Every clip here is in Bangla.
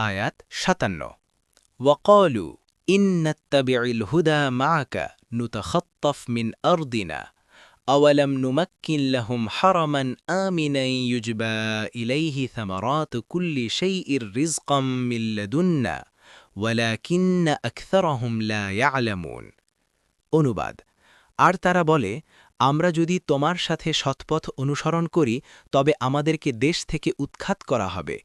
আয়াত ৫৭ ওয়াকালু ইন্নাত্তাবি'ল হুদা মা'আকা নুতাখাত্তাফ মিন আরদিনা আওয়ালাম নুমাক্কিন লাহুম হারামান আমিনান ইউজবা ইলাইহি থামারাতু কুল্লি শাইইর রিজকাম মিন লাদুন্না ওয়ালাকিন্না আকসারাহুম লা ইয়ালামুন। অনুবাদ: আর তারা বলে, আমরা যদি তোমার সাথে সৎপথ অনুসরণ করি তবে আমাদেরকে দেশ থেকে উৎখাত করা হবে।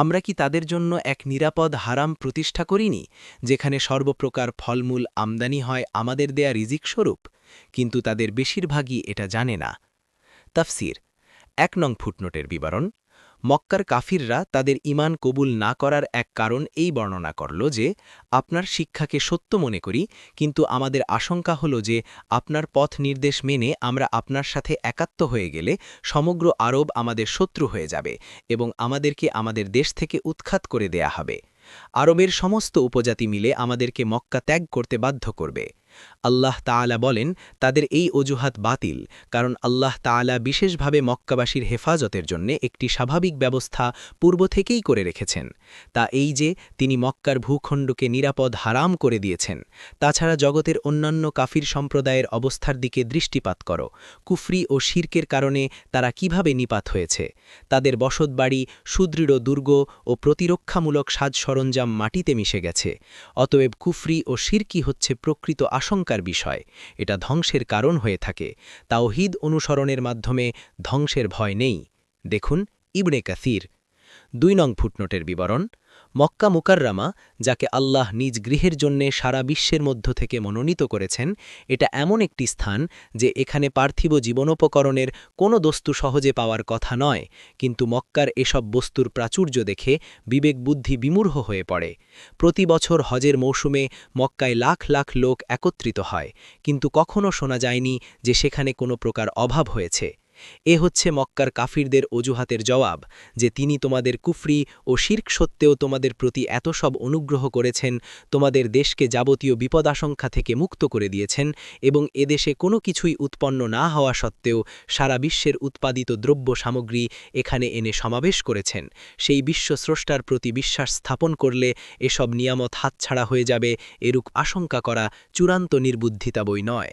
আমরা কি তাদের জন্য এক নিরাপদ হারাম প্রতিষ্ঠা করিনি, যেখানে সর্বপ্রকার ফলমূল আমদানি হয় আমাদের দেয়া রিজিক স্বরূপ? কিন্তু তাদের বেশিরভাগই এটা জানে না। তাফসির: ১ নং ফুটনোটের বিবরণ। মক্কার কাফিররা তাদের ঈমান কবুল না করার এক কারণ এই বর্ণনা করল যে, আপনার শিক্ষাকে সত্য মনে করি, কিন্তু আমাদের আশঙ্কা হল যে আপনার পথ নির্দেশ মেনে আমরা আপনার সাথে একাত্ম হয়ে গেলে সমগ্র আরব আমাদের শত্রু হয়ে যাবে এবং আমাদেরকে আমাদের দেশ থেকে উৎখাত করে দেয়া হবে। আরবের সমস্ত উপজাতি মিলে আমাদেরকে মক্কা ত্যাগ করতে বাধ্য করবে। আল্লাহ তাআলা বলেন, তাদের এই অজুহাত বাতিল, কারণ আল্লাহ তাআলা বিশেষভাবে মক্কাবাসীর হেফাজতের জন্য একটি স্বাভাবিক ব্যবস্থা পূর্ব থেকেই করে রেখেছেন। তা এই যে তিনি মক্কার ভূখণ্ডকে নিরাপদ হারাম করে দিয়েছেন। তাছাড়া জগতের অন্যান্য কাফির সম্প্রদায়ের অবস্থার দিকে দৃষ্টিপাত করো। কুফরি ও শিরকের কারণে তারা কিভাবে নিপাত হয়েছে। তাদের বসতবাড়ি, সুদৃঢ় দুর্গ ও প্রতিরক্ষামূলক সাজ সরঞ্জাম মাটিতে মিশে গেছে। অতএব কুফরি ও শিরকি হচ্ছে প্রকৃত আশঙ্কার বিষয়। এটা ধ্বংসের কারণ হয়ে থাকে। তাওহীদ অনুসরণের মাধ্যমে ধ্বংসের ভয় নেই। দেখুন ইবনে কাসির। ২ নং ফুটনোটের বিবরণ। মক্কা মুকাররমা, যাকে আল্লাহ নিজ গৃহের জন্যে সারা বিশ্বের মধ্য থেকে মনোনীত করেছেন, এটা এমন একটি স্থান যে এখানে পার্থিব জীবনোপকরণের কোনো বস্তু সহজে পাওয়ার কথা নয়, কিন্তু মক্কার এসব বস্তুর প্রাচুর্য দেখে বিবেক বুদ্ধি বিমূঢ় হয়ে পড়ে। প্রতি বছর হজের মৌসুমে মক্কায় লাখ লাখ লোক একত্রিত হয়, কিন্তু কখনও শোনা যায়নি যে সেখানে কোনো প্রকার অভাব হয়েছে। এ হচ্ছে মক্কার কাফিরদের অজুহাতের জবাব যে তিনি তোমাদের কুফরি ও শিরক সত্ত্বেও তোমাদের প্রতি এত সব অনুগ্রহ করেছেন, তোমাদের দেশকে যাবতীয় বিপদাশঙ্কা থেকে মুক্ত করে দিয়েছেন এবং এদেশে কোনো কিছুই উৎপন্ন না হওয়া সত্ত্বেও সারা বিশ্বের উৎপাদিত দ্রব্য সামগ্রী এখানে এনে সমাবেশ করেছেন। সেই বিশ্বস্রষ্টার প্রতি বিশ্বাস স্থাপন করলে এসব নিয়ামত হাতছাড়া হয়ে যাবে, এরূপ আশঙ্কা করা চূড়ান্ত নির্বুদ্ধিতা বই নয়।